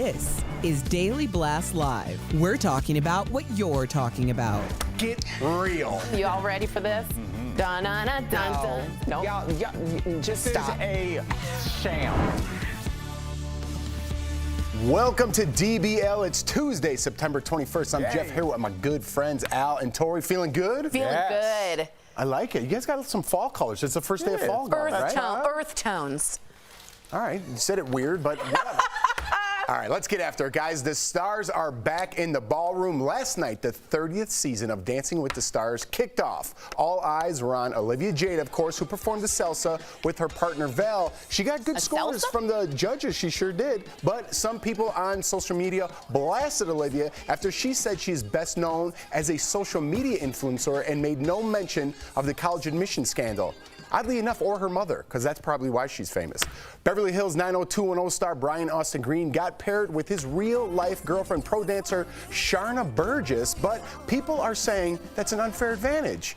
This is Daily Blast Live. We're talking about what you're talking about. Get real. You all ready for this? Dun dun dun dun. No. Nope. Just This stop. is a sham. Welcome to DBL. It's Tuesday, September 21st. I'm Jeff here with my good friends Al and Tori. Feeling good? Feeling good. I like it. You guys got some fall colors. It's the first day of fall going, right? Earth tones. All right. You said it weird, but whatever. All right, let's get after it, guys. The stars are back in the ballroom. Last night, the 30th season of Dancing with the Stars kicked off. All eyes were on Olivia Jade, of course, who performed the salsa with her partner Val. She got good scores from the judges, she sure did. But some people on social media blasted Olivia after she said she is best known as a social media influencer and made no mention of the college admission scandal. Oddly enough, or her mother, because that's probably why she's famous. Beverly Hills 90210 star Brian Austin Green got paired with his real-life girlfriend, pro dancer Sharna Burgess, but people are saying that's an unfair advantage.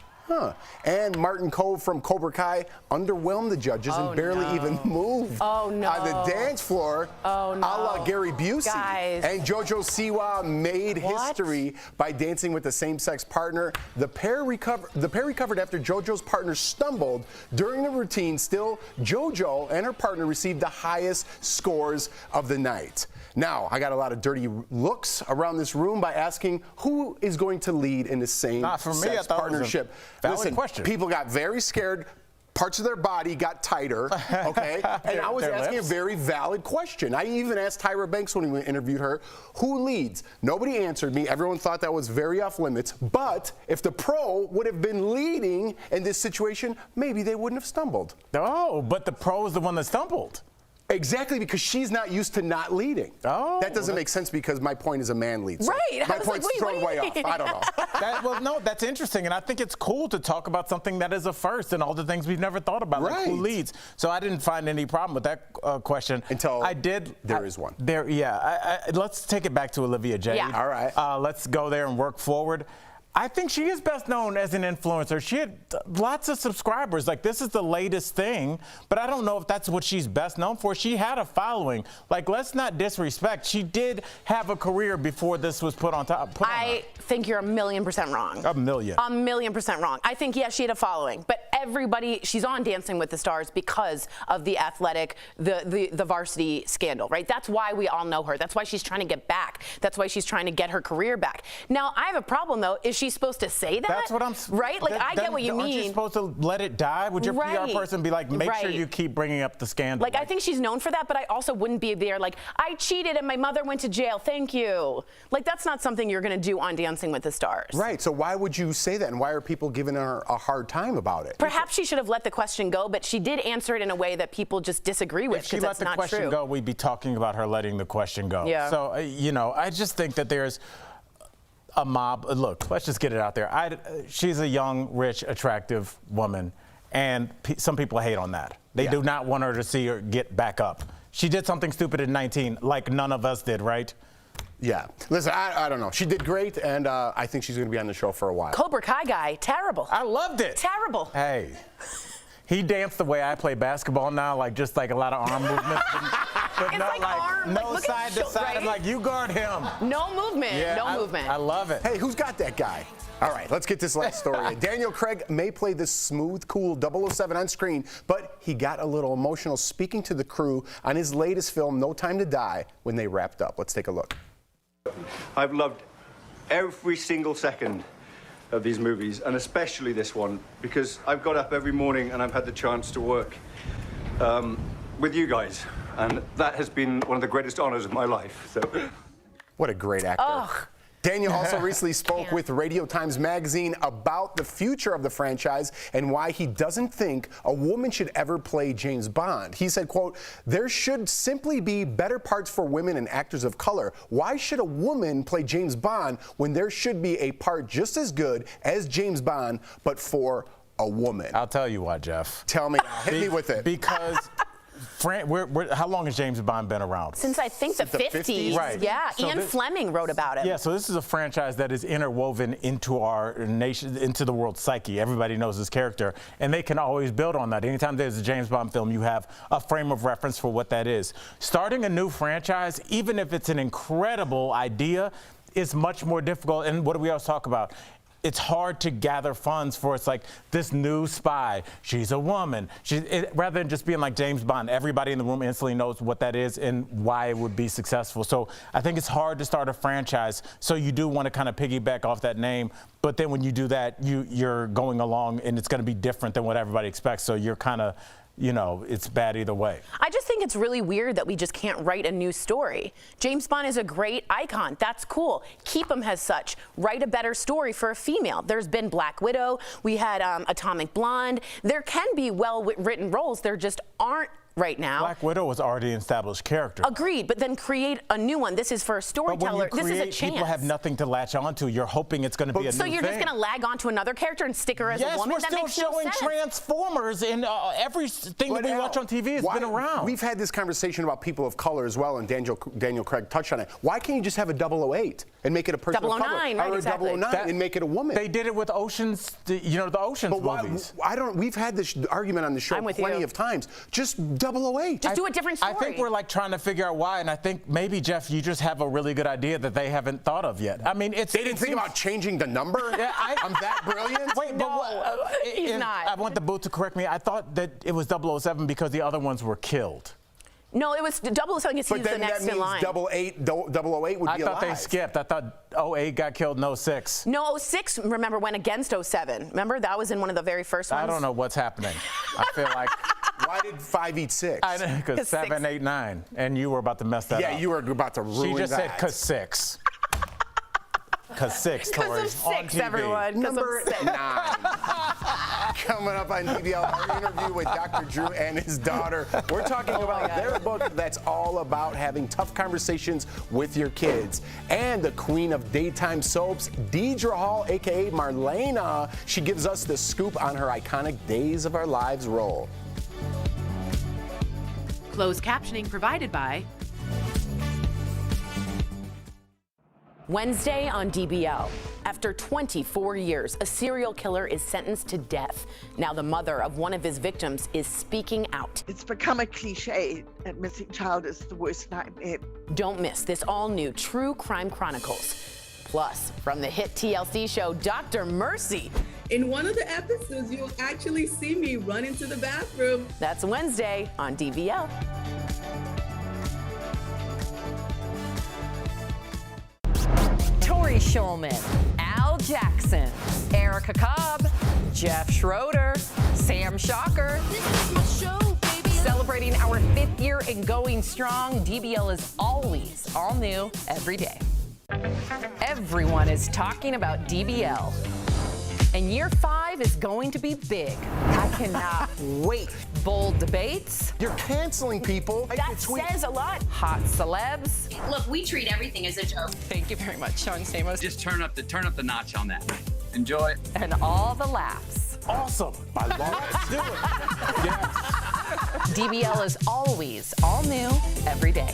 And Martin Cove from Cobra Kai underwhelmed the judges and barely even moved on the dance floor, a la Gary Busey. Guys. And JoJo Siwa made history by dancing with the same-sex partner. The pair recovered after JoJo's partner stumbled during the routine. Still, JoJo and her partner received the highest scores of the night. Now, I got a lot of dirty looks around this room by asking who is going to lead in the same-sex partnership. Listen, question. People got very scared. Parts of their body got tighter, okay? And I was asking a very valid question. I even asked Tyra Banks when we interviewed her, who leads? Nobody answered me. Everyone thought that was very off limits. But if the pro would have been leading in this situation, maybe they wouldn't have stumbled. Oh, but the pro is the one that stumbled. Exactly, because she's not used to not leading. Oh. That doesn't make sense because my point is a man leads. So Right. my point's thrown way off. I don't know. No, that's interesting, and I think it's cool to talk about something that is a first and all the things we've never thought about, like who leads. So I didn't find any problem with that question. Until I did. There is one. Let's take it back to Olivia Jade. Yeah. All right. Let's go there and work forward. I think she is best known as an influencer. She had lots of subscribers. Like, this is the latest thing, but I don't know if that's what she's best known for. She had a following. Like, let's not disrespect. She did have a career before this was put on top. I think you're 1,000,000% wrong. 1,000,000. 1,000,000% wrong. I think, yes, she had a following, but she's on Dancing with the Stars because of the athletic, the varsity scandal, right? That's why we all know her. That's why she's trying to get back. That's why she's trying to get her career back. Now, I have a problem, though. Is she supposed to say that? That's what I'm right. Like, I get what you mean. Aren't you supposed to let it die? Would your PR person be like, make sure you keep bringing up the scandal? Like, I think she's known for that, but I also wouldn't be there like, I cheated and my mother went to jail. Thank you. Like, that's not something you're going to do on Dancing with the Stars. Right. So why would you say that, and why are people giving her a hard time about it? Perhaps she should have let the question go, but she did answer it in a way that people just disagree with. If she let the question go, we'd be talking about her letting the question go. Yeah. So, I just think that there's a mob. Look, let's just get it out there. She's a young, rich, attractive woman, and some people hate on that. They do not want her to see her get back up. She did something stupid at 19, like none of us did, right? Yeah. Listen, I don't know. She did great, and I think she's going to be on the show for a while. Cobra Kai guy, terrible. I loved it. Terrible. Hey. He danced the way I play basketball now, like just like a lot of arm movements. But It's not like arm, no like, side to side. right? I'm like, you guard him. No movement. Yeah, no movement. I love it. Hey, who's got that guy? All right, let's get this last story. Daniel Craig may play this smooth, cool 007 on screen, but he got a little emotional speaking to the crew on his latest film, No Time to Die, when they wrapped up. Let's take a look. I've loved every single second of these movies, and especially this one, because I've got up every morning and I've had the chance to work with you guys, and that has been one of the greatest honors of my life. So, what a great actor. Ugh. Daniel also recently spoke with Radio Times Magazine about the future of the franchise and why he doesn't think a woman should ever play James Bond. He said, quote, "There should simply be better parts for women and actors of color. Why should a woman play James Bond when there should be a part just as good as James Bond, but for a woman?" I'll tell you why, Jeff. Tell me, hit me with it. Because how long has James Bond been around? Since I think the 50s. Right. Yeah, So Ian Fleming wrote about it. Yeah, so this is a franchise that is interwoven into our nation, into the world's psyche. Everybody knows this character, and they can always build on that. Anytime there's a James Bond film, you have a frame of reference for what that is. Starting a new franchise, even if it's an incredible idea, is much more difficult. And what do we always talk about? It's hard to gather funds for. It's like this new spy. She's a woman. Rather than just being like James Bond, everybody in the room instantly knows what that is and why it would be successful. So I think it's hard to start a franchise. So you do want to kind of piggyback off that name. But then when you do that, you're going along and it's going to be different than what everybody expects. So you're kind of, you know, it's bad either way. I just think it's really weird that we just can't write a new story. James Bond is a great icon. That's cool. Keep him as such. Write a better story for a female. There's been Black Widow. We had Atomic Blonde. There can be well-written roles. There just aren't right now. Black Widow was already an established character. Agreed, but then create a new one. This is for a storyteller. But when you create, this is a chance. people have nothing to latch onto. You're hoping it's going to be a new thing. So you're just going to lag on to another character and stick her as a woman? Yes, we're still showing Transformers, and everything that we watch on TV has been around. We've had this conversation about people of color as well, and Daniel Craig touched on it. Why can't you just have a 008 and make it a person of color? 009, right, or exactly. a 009 and make it a woman? They did it with Oceans, the Oceans movies. We've had this argument on the show plenty of times. Just 008. Just do a different story. I think we're like trying to figure out why, and I think maybe, Jeff, you just have a really good idea that they haven't thought of yet. I mean, they didn't think about changing the number? Yeah, I'm that brilliant? Wait, no, he's not. I want the booth to correct me. I thought that it was 007 because the other ones were killed. No, it was 007 because he's the next in line. But then that means 008 would be alive. I thought they skipped. I thought 08 got killed in 06. No, 06, remember, went against 07. Remember? That was in one of the very first ones. I don't know what's happening. I feel like... Why did 5 eat 6? Because 7, 8, 9. And you were about to mess that up. Yeah, you were about to ruin that. She just said cause 6. Cause 6, Tori. Because of 6, everyone. Number 9. Coming up on DBL, our interview with Dr. Drew and his daughter. We're talking about their book that's all about having tough conversations with your kids. And the queen of daytime soaps, Deidre Hall, a.k.a. Marlena. She gives us the scoop on her iconic Days of Our Lives role. Closed captioning provided by Wednesday on DBL. After 24 years, a serial killer is sentenced to death. Now the mother of one of his victims is speaking out. It's become a cliche that missing child is the worst nightmare. Don't miss this all-new True Crime Chronicles. Plus, from the hit TLC show Dr. Mercy. In one of the episodes, you'll actually see me run into the bathroom. That's Wednesday on DBL. Tori Schulman, Al Jackson, Erica Cobb, Jeff Schroeder, Sam Shocker. This is my show, baby. Celebrating our 5th year and going strong, DBL is always all new every day. Everyone is talking about DBL. And year 5 is going to be big. I cannot wait. Bold debates. You're canceling people. That says a lot. Hot celebs. Look, we treat everything as a joke. Thank you very much, Sean Stamos. Just turn up the notch on that. Enjoy. And all the laughs. Awesome. I love it. Let's do it. Yes. DBL is always all new every day.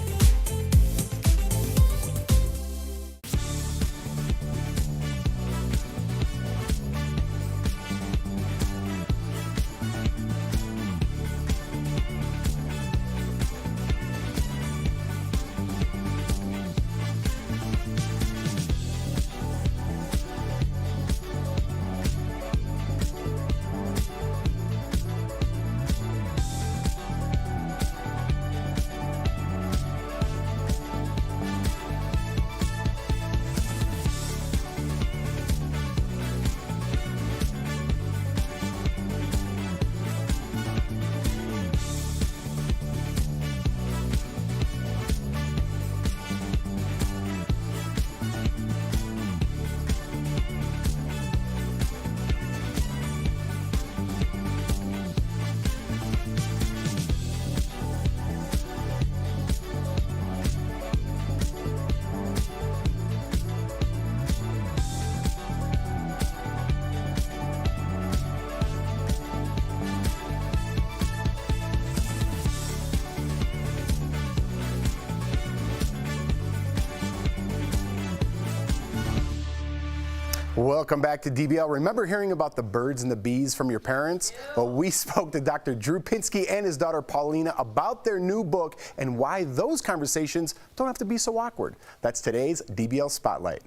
Welcome back to DBL. Remember hearing about the birds and the bees from your parents? Well, we spoke to Dr. Drew Pinsky and his daughter Paulina about their new book and why those conversations don't have to be so awkward. That's today's DBL Spotlight.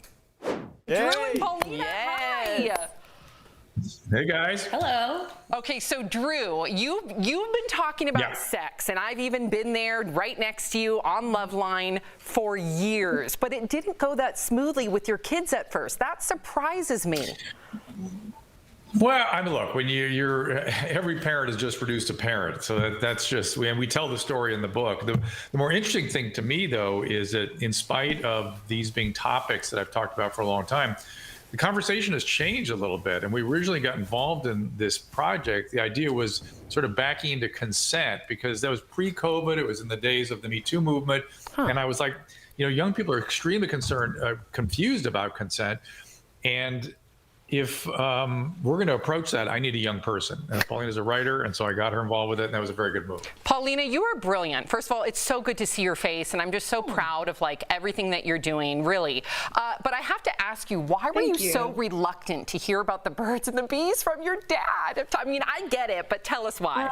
Drew and Paulina, hi. Hey guys. Hello. Okay, so Drew, you've been talking about sex, and I've even been there right next to you on Loveline for years, but it didn't go that smoothly with your kids at first. That surprises me. Well, I mean, look, when you're every parent has just produced a parent, so that's just, and we tell the story in the book. The more interesting thing to me, though, is that in spite of these being topics that I've talked about for a long time, the conversation has changed a little bit. And we originally got involved in this project. The idea was sort of backing into consent, because that was pre-COVID. It was in the days of the Me Too movement. And I was like, young people are extremely confused about consent. And if we're going to approach that, I need a young person. And Paulina's a writer, and so I got her involved with it, and that was a very good move. Paulina, you are brilliant. First of all, it's so good to see your face, and I'm just so proud of everything that you're doing, really. But I have to ask you, why were you so reluctant to hear about the birds and the bees from your dad? I mean, I get it, but tell us why.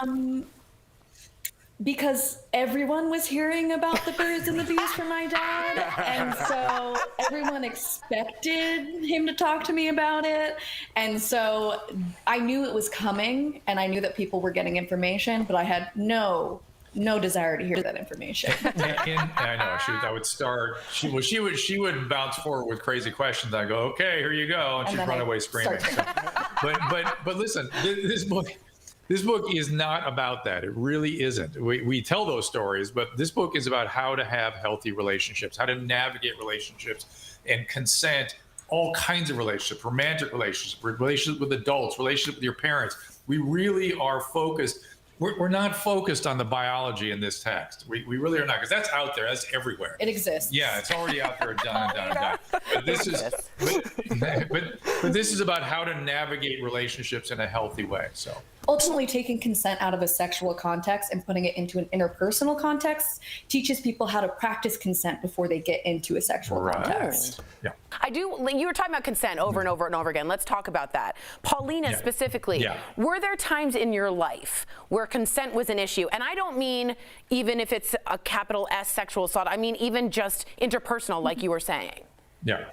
Because everyone was hearing about the birds and the bees from my dad, and so everyone expected him to talk to me about it. And so I knew it was coming, and I knew that people were getting information, but I had no desire to hear that information. I know I would start. She would bounce forward with crazy questions. I go, okay, here you go, and she'd run away screaming. So, but listen, This book is not about that. It really isn't. We tell those stories, but this book is about how to have healthy relationships, how to navigate relationships and consent, all kinds of relationships, romantic relationships, relationships with adults, relationships with your parents. We really are focused. We're not focused on the biology in this text. We really are not, because that's out there. That's everywhere. It exists. Yeah, it's already out there, done. But this is, but this is about how to navigate relationships in a healthy way. So. Ultimately, taking consent out of a sexual context and putting it into an interpersonal context teaches people how to practice consent before they get into a sexual context. Yeah. You were talking about consent over and over and over again. Let's talk about that. Paulina, specifically, were there times in your life where consent was an issue? And I don't mean even if it's a capital S sexual assault. I mean even just interpersonal, like you were saying. Yeah.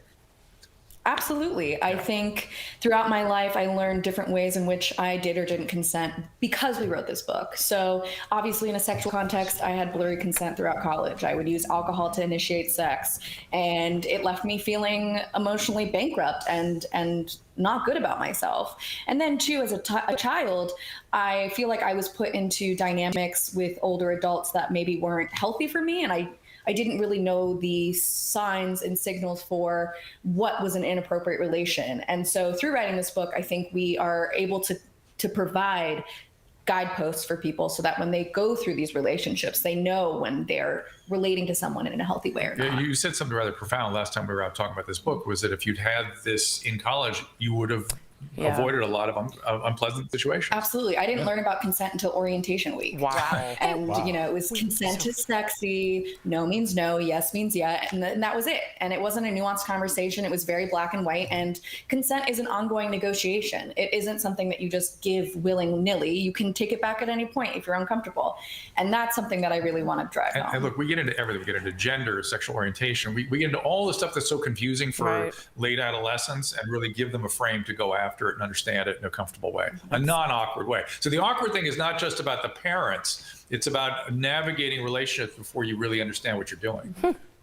Absolutely. I think throughout my life, I learned different ways in which I did or didn't consent because we wrote this book. So obviously in a sexual context, I had blurry consent throughout college. I would use alcohol to initiate sex, and it left me feeling emotionally bankrupt and not good about myself. And then too, as a child, I feel like I was put into dynamics with older adults that maybe weren't healthy for me. And I didn't really know the signs and signals for what was an inappropriate relation. And so through writing this book, I think we are able to provide guideposts for people so that when they go through these relationships, they know when they're relating to someone in a healthy way or not. You said something rather profound last time we were out talking about this book, was that if you'd had this in college, you would have avoided a lot of unpleasant situations. Absolutely. I didn't learn about consent until orientation week. Wow. And, it was consent is sexy, no means no, yes means yeah, and that was it. And it wasn't a nuanced conversation. It was very black and white, and consent is an ongoing negotiation. It isn't something that you just give willy-nilly. You can take it back at any point if you're uncomfortable. And that's something that I really want to drive home. And look, we get into everything. We get into gender, sexual orientation. We get into all the stuff that's so confusing for late adolescents, and really give them a frame to go after it and understand it in a comfortable way, a non-awkward way. So the awkward thing is not just about the parents, it's about navigating relationships before you really understand what you're doing.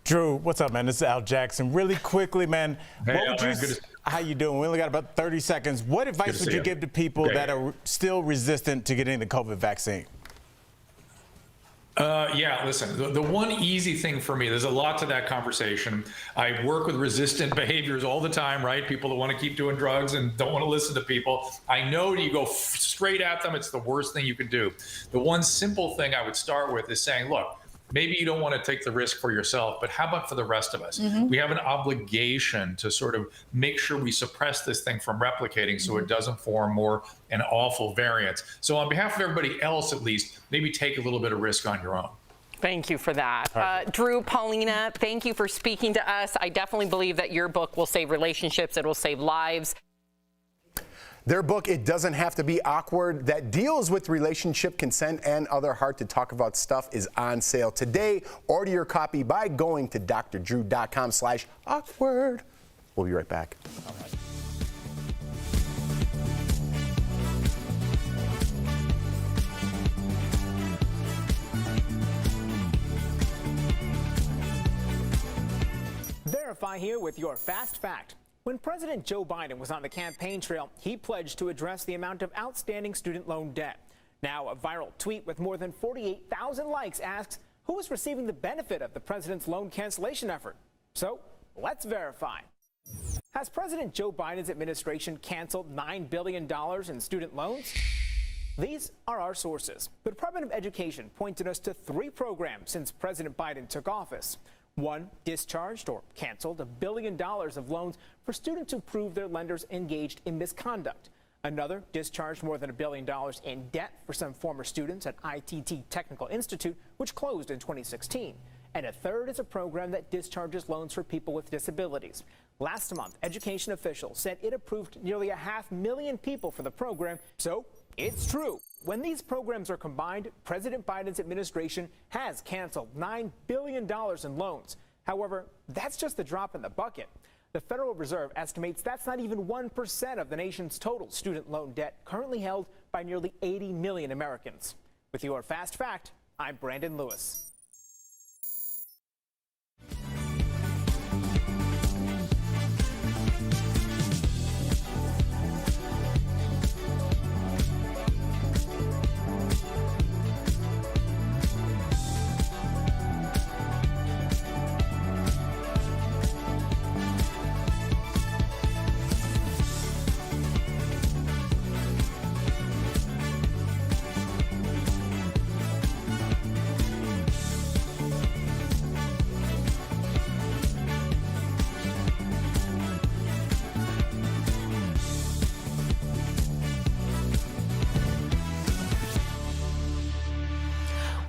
Drew, what's up, man? This is Al Jackson. Really quickly, man, how you doing? We only got about 30 seconds. What advice would you give to people that are still resistant to getting the COVID vaccine? Listen, the one easy thing for me, there's a lot to that conversation. I work with resistant behaviors all the time, right? People that want to keep doing drugs and don't want to listen to people. I know you go straight at them, it's the worst thing you can do. The one simple thing I would start with is saying, look, maybe you don't want to take the risk for yourself, but how about for the rest of us? We have an obligation to sort of make sure we suppress this thing from replicating so it doesn't form more an awful variant. So on behalf of everybody else, at least, maybe take a little bit of risk on your own. Thank you for that. Drew, Paulina, thank you for speaking to us. I definitely believe that your book will save relationships. It will save lives. Their book, It Doesn't Have to Be Awkward, that deals with relationship, consent, and other hard-to-talk-about stuff, is on sale today. Order your copy by going to drdrew.com/awkward. We'll be right back. All right. Verify here with your fast fact. When President Joe Biden was on the campaign trail, he pledged to address the amount of outstanding student loan debt. Now, a viral tweet with more than 48,000 likes asks, who is receiving the benefit of the president's loan cancellation effort? So, let's verify. Has President Joe Biden's administration canceled $9 billion in student loans? These are our sources. The Department of Education pointed us to 3 programs since President Biden took office. One discharged or canceled $1 billion of loans for students who proved their lenders engaged in misconduct. Another discharged more than $1 billion in debt for some former students at ITT Technical Institute, which closed in 2016. And a third is a program that discharges loans for people with disabilities. Last month, education officials said it approved nearly 500,000 people for the program, so it's true. When these programs are combined, President Biden's administration has canceled $9 billion in loans. However, that's just the drop in the bucket. The Federal Reserve estimates that's not even 1% of the nation's total student loan debt, currently held by nearly 80 million Americans. With your Fast Fact, I'm Brandon Lewis.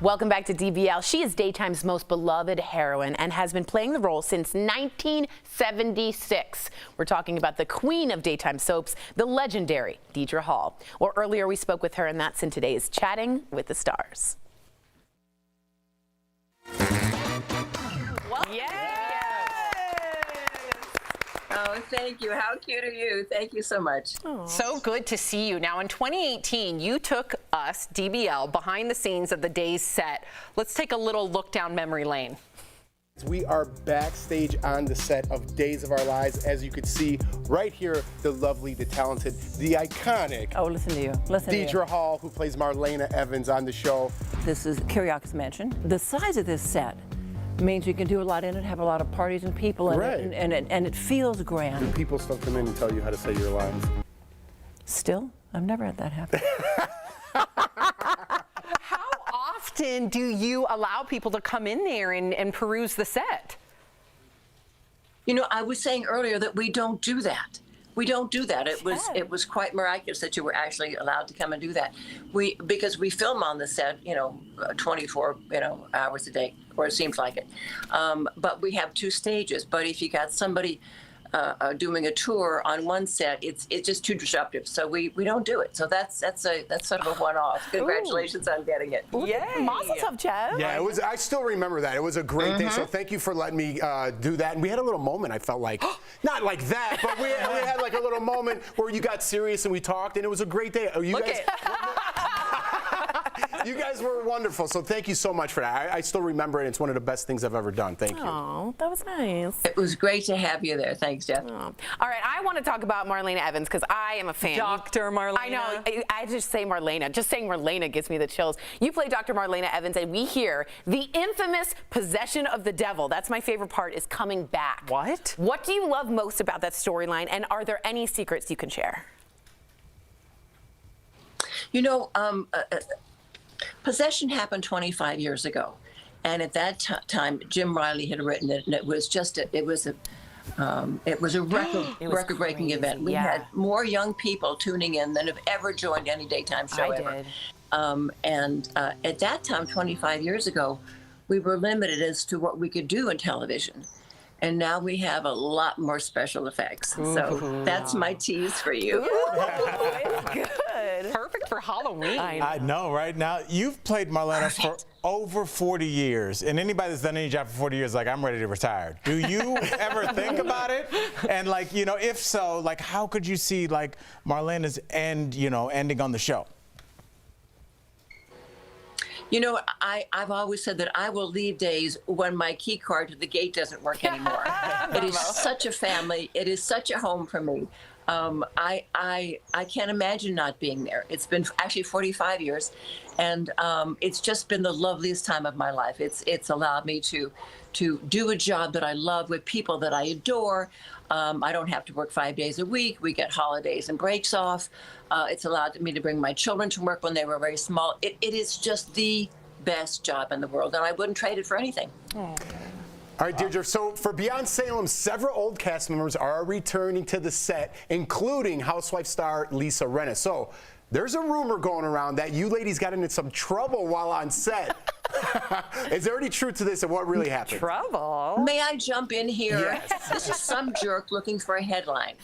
Welcome back to DBL. She is daytime's most beloved heroine and has been playing the role since 1976. We're talking about the queen of daytime soaps, the legendary Deidre Hall. Well, earlier we spoke with her, and that's in today's Chatting with the Stars. Oh, thank you. How cute are you? Thank you so much. Aww. So good to see you. Now, in 2018, you took us, DBL, behind the scenes of the Days set. Let's take a little look down memory lane. We are backstage on the set of Days of Our Lives. As you could see right here, the lovely, the talented, the iconic Deidre Hall, who plays Marlena Evans on the show. This is Kiriakis Mansion. The size of this set means you can do a lot in it, have a lot of parties and people, and it feels grand. Do people still come in and tell you how to say your lines? Still? I've never had that happen. How often do you allow people to come in there and peruse the set? You know, I was saying earlier that we don't do that. We don't do that. It was quite miraculous that you were actually allowed to come and do that. Because we film on the set, 24, hours a day, or it seems like it. But we have 2 stages. But if you got somebody doing a tour on one set, it's just too disruptive. So we don't do it. So that's sort of a one-off. Congratulations on getting it. Yay! Mazel tov, Jeff. Yeah, it was. I still remember that. It was a great day. So thank you for letting me do that. And we had a little moment. I felt like, not like that, but we had like a little moment where you got serious and we talked, and it was a great day. You guys were wonderful, so thank you so much for that. I still remember it. It's one of the best things I've ever done. Thank you. Oh, that was nice. It was great to have you there. Thanks, Jeff. Oh. All right, I want to talk about Marlena Evans because I am a fan. Dr. Marlena. I know. I just say Marlena. Just saying Marlena gives me the chills. You play Dr. Marlena Evans, and we hear the infamous possession of the devil. That's my favorite part, is coming back. What? What do you love most about that storyline, and are there any secrets you can share? Possession happened 25 years ago, and at that time, Jim Riley had written it, and it was a record-breaking event. We had more young people tuning in than have ever joined any daytime show ever. Did. At that time, 25 years ago, we were limited as to what we could do in television. And now we have a lot more special effects. So that's my tease for you. It's good. Perfect for Halloween. I know, right? Now, you've played Marlena for over 40 years. And anybody that's done any job for 40 years is like, I'm ready to retire. Do you ever think about it? And like, you know, if so, like, how could you see like Marlena's ending on the show? You know, I've always said that I will leave days when my key card to the gate doesn't work anymore. It is such a family. It is such a home for me. I can't imagine not being there. It's been actually 45 years, and it's just been the loveliest time of my life. It's allowed me to do a job that I love with people that I adore. I don't have to work 5 days a week. We get holidays and breaks off. It's allowed me to bring my children to work when they were very small. It is just the best job in the world, and I wouldn't trade it for anything. All right, Deirdre, so for Beyond Salem, several old cast members are returning to the set, including Housewife star Lisa Rinna. So there's a rumor going around that you ladies got into some trouble while on set. Is there any truth to this and what really happened? Trouble? May I jump in here? Yes. This is some jerk looking for a headline.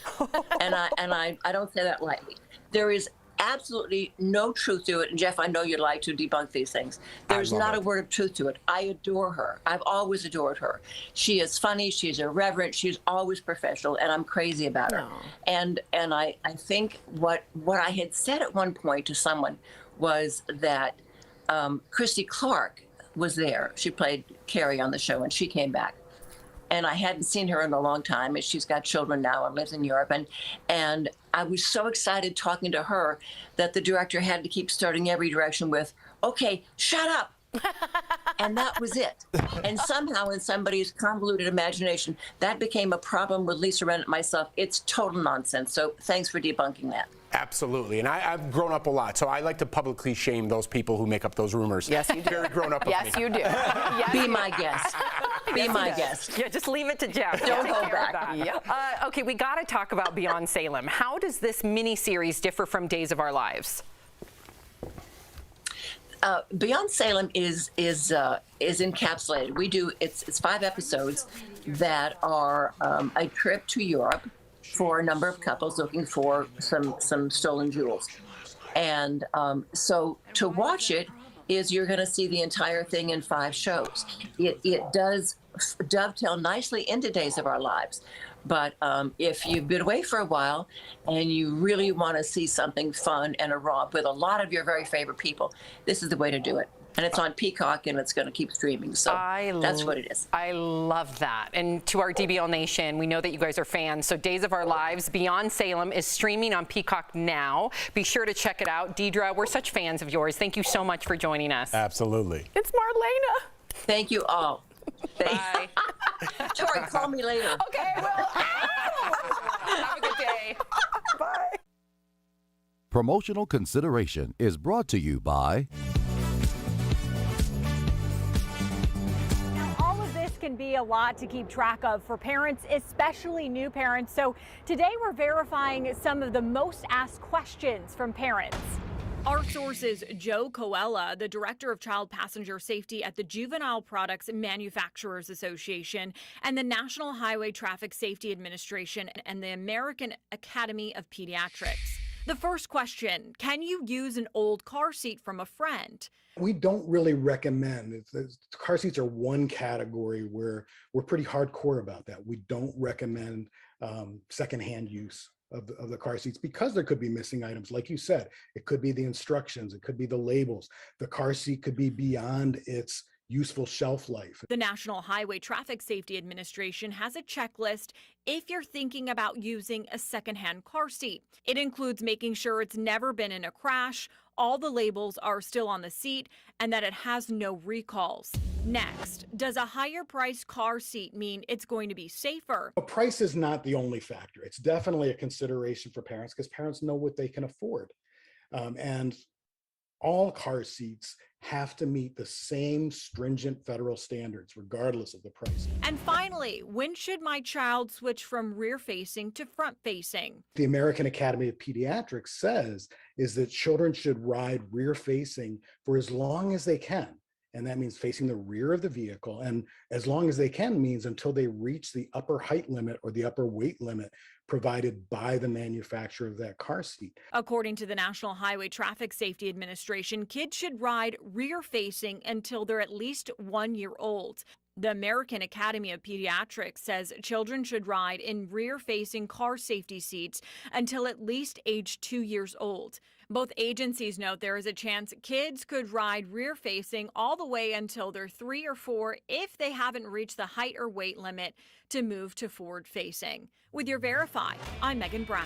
And I don't say that lightly. There is absolutely no truth to it. And Jeff, I know you'd like to debunk these things. There's not a word of truth to it. I adore her. I've always adored her. She is funny. She's irreverent. She's always professional. And I'm crazy about her. And I think what I had said at one point to someone was that Christy Clark was there. She played Carrie on the show, and she came back. And I hadn't seen her in a long time, and she's got children now and lives in Europe. And I was so excited talking to her that the director had to keep starting every direction with, okay, shut up. And that was it. And somehow in somebody's convoluted imagination, that became a problem with Lisa Rinna and myself. It's total nonsense. So thanks for debunking that. Absolutely. And I've grown up a lot, so I like to publicly shame those people who make up those rumors. Yes, you do. Very grown up of Yes, me. you do. Yes, Be you my do. guest. Be my guest. Yeah, just leave it to Jeff. Don't Take hold care of back. that. Yep. Okay, we got to talk about Beyond Salem. How does this mini-series differ from Days of Our Lives? Beyond Salem is encapsulated. We do it's 5 episodes that are a trip to Europe for a number of couples looking for some stolen jewels, and so to watch it is you're going to see the entire thing in 5 shows. It does dovetail nicely into Days of Our Lives. But if you've been away for a while and you really want to see something fun and a romp with a lot of your very favorite people, this is the way to do it. And it's on Peacock, and it's going to keep streaming. So that's what it is. I love that. And to our DBL Nation, we know that you guys are fans. So Days of Our Lives, Beyond Salem is streaming on Peacock now. Be sure to check it out. Deidre, we're such fans of yours. Thank you so much for joining us. Absolutely. It's Marlena. Thank you all. Bye. Tori, call me later. Okay, well, have a good day. Bye. Promotional consideration is brought to you by... All of this can be a lot to keep track of for parents, especially new parents. So today we're verifying some of the most asked questions from parents. Our sources, Joe Coella, the director of child passenger safety at the Juvenile Products Manufacturers Association and the National Highway Traffic Safety Administration and the American Academy of Pediatrics. The first question, can you use an old car seat from a friend? We don't really recommend, car seats are one category where we're pretty hardcore about that. We don't recommend secondhand use of the car seats because there could be missing items. Like you said, it could be the instructions, it could be the labels. The car seat could be beyond its useful shelf life. The National Highway Traffic Safety Administration has a checklist if you're thinking about using a secondhand car seat. It includes making sure it's never been in a crash, all the labels are still on the seat, and that it has no recalls. Next, does a higher priced car seat mean it's going to be safer? Price is not the only factor. It's definitely a consideration for parents because parents know what they can afford. And all car seats have to meet the same stringent federal standards, regardless of the price. And finally, when should my child switch from rear-facing to front-facing? The American Academy of Pediatrics says is that children should ride rear-facing for as long as they can. and that means facing the rear of the vehicle. And as long as they can means until they reach the upper height limit or the upper weight limit provided by the manufacturer of that car seat. According to the National Highway Traffic Safety Administration, kids should ride rear-facing until they're at least 1 year old. The American Academy of Pediatrics says children should ride in rear-facing car safety seats until at least age 2 years old. Both agencies note there is a chance kids could ride rear-facing all the way until they're 3 or 4 if they haven't reached the height or weight limit to move to forward-facing. With your Verify, I'm Megan Bragg.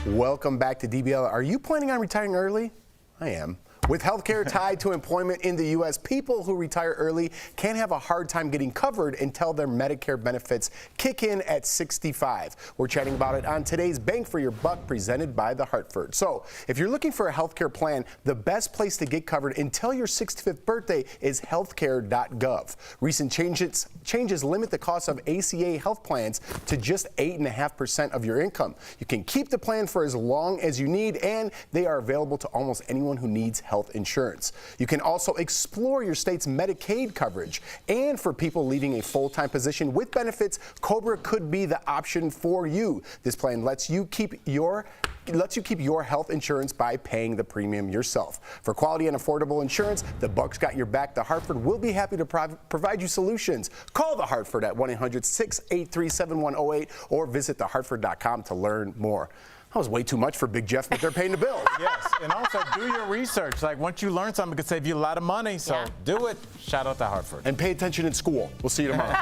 Welcome back to DBL. Are you planning on retiring early? I am. With healthcare tied to employment in the U.S., people who retire early can have a hard time getting covered until their Medicare benefits kick in at 65. We're chatting about it on today's Bang for Your Buck presented by The Hartford. So if you're looking for a healthcare plan, the best place to get covered until your 65th birthday is healthcare.gov. Recent changes limit the cost of ACA health plans to just 8.5% of your income. You can keep the plan for as long as you need, and they are available to almost anyone who needs health insurance. You can also explore your state's Medicaid coverage. And for people leaving a full-time position with benefits, Cobra could be the option for you. This plan lets you keep your health insurance by paying the premium yourself. For quality and affordable insurance, the Buck's got your back. The Hartford will be happy to provide you solutions. Call the Hartford at 1-800-683-7108 or visit thehartford.com to learn more. That was way too much for Big Jeff, but they're paying the bill. Yes, and also do your research. Like, once you learn something, it could save you a lot of money, so do it. Shout out to Hartford. And pay attention in school. We'll see you tomorrow.